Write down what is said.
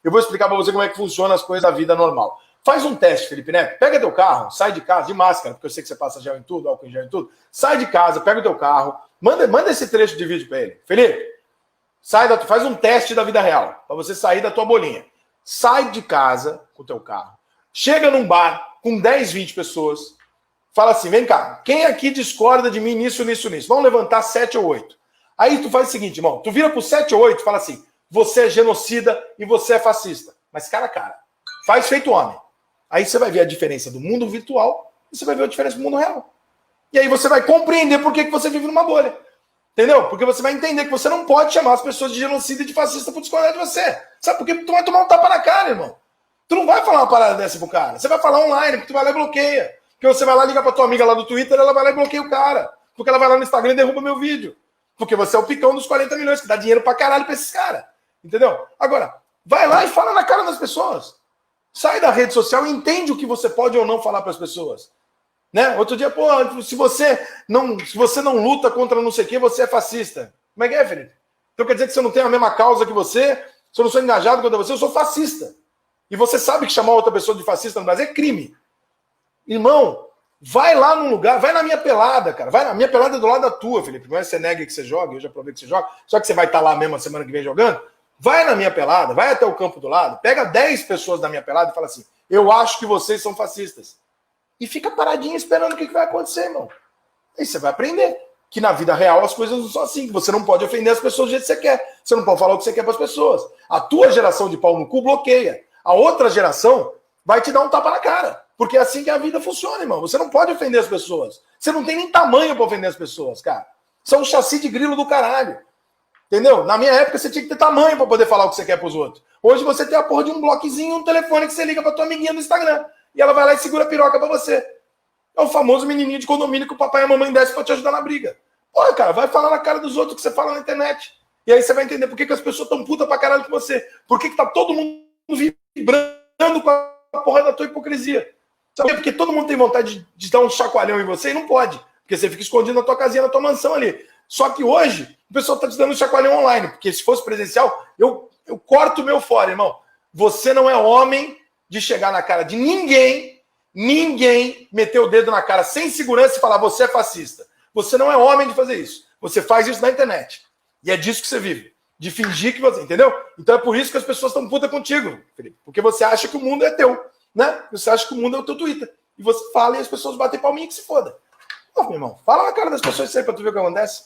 eu vou explicar para você como é que funciona as coisas da vida normal. Faz um teste, Felipe Neto. Pega teu carro, sai de casa, de máscara, porque eu sei que você passa gel em tudo, álcool em gel em tudo. Sai de casa, pega o teu carro, manda esse trecho de vídeo para ele. Felipe, faz um teste da vida real, para você sair da tua bolinha. Sai de casa com o teu carro. Chega num bar com 10, 20 pessoas. Fala assim, vem cá, quem aqui discorda de mim nisso? Vamos levantar 7 ou 8. Aí tu faz o seguinte, irmão, tu vira pro 7 ou 8 e fala assim, você é genocida e você é fascista. Mas cara a cara, faz feito homem. Aí você vai ver a diferença do mundo virtual e você vai ver a diferença do mundo real. E aí você vai compreender por que você vive numa bolha. Entendeu? Porque você vai entender que você não pode chamar as pessoas de genocida e de fascista por discordar de você. Sabe por quê? Porque tu vai tomar um tapa na cara, irmão. Tu não vai falar uma parada dessa pro cara. Você vai falar online, porque tu vai lá e bloqueia. Porque você vai lá ligar pra tua amiga lá do Twitter, ela vai lá e bloqueia o cara. Porque ela vai lá no Instagram e derruba meu vídeo. Porque você é o picão dos 40 milhões, que dá dinheiro pra caralho pra esses caras. Entendeu? Agora, vai lá e fala na cara das pessoas. Sai da rede social e entende o que você pode ou não falar para as pessoas. Né? Outro dia, pô, se você não luta contra não sei o que, você é fascista. Como é que é, Felipe? Então quer dizer que você não tem a mesma causa que você? Se eu não sou engajado contra você, eu sou fascista. E você sabe que chamar outra pessoa de fascista no Brasil é crime. Irmão, vai lá num lugar, vai na minha pelada, cara. Vai na minha pelada do lado da tua, Felipe. Não é você nega que você joga, eu já provei que você joga. Só que você vai estar lá mesmo a semana que vem jogando. Vai na minha pelada, vai até o campo do lado, pega 10 pessoas da minha pelada e fala assim, eu acho que vocês são fascistas. E fica paradinho esperando o que vai acontecer, irmão. Aí você vai aprender que na vida real as coisas não são assim, que você não pode ofender as pessoas do jeito que você quer. Você não pode falar o que você quer para as pessoas. A tua geração de pau no cu bloqueia. A outra geração vai te dar um tapa na cara. Porque é assim que a vida funciona, irmão. Você não pode ofender as pessoas. Você não tem nem tamanho para ofender as pessoas, cara. São um chassi de grilo do caralho. Entendeu? Na minha época você tinha que ter tamanho para poder falar o que você quer pros outros. Hoje você tem a porra de um bloquezinho, um telefone que você liga pra tua amiguinha no Instagram. E ela vai lá e segura a piroca pra você. É o famoso menininho de condomínio que o papai e a mamãe desce pra te ajudar na briga. Pô, cara, vai falar na cara dos outros o que você fala na internet. E aí você vai entender por que as pessoas estão putas pra caralho com você. Por que tá todo mundo vibrando com a porra da tua hipocrisia. Sabe? Porque todo mundo tem vontade de dar um chacoalhão em você e não pode. Porque você fica escondido na tua casinha, na tua mansão ali. Só que hoje, o pessoal está te dando um chacoalhão online, porque se fosse presencial, eu corto o meu fora, irmão. Você não é homem de chegar na cara de ninguém, meter o dedo na cara sem segurança e falar, você é fascista. Você não é homem de fazer isso. Você faz isso na internet. E é disso que você vive. De fingir que você... Entendeu? Então é por isso que as pessoas estão putas contigo, Felipe. Porque você acha que o mundo é teu, né? Você acha que o mundo é o teu Twitter. E você fala e as pessoas batem palminha que se foda. Pô, meu irmão, fala na cara das pessoas isso aí pra tu ver o que acontece.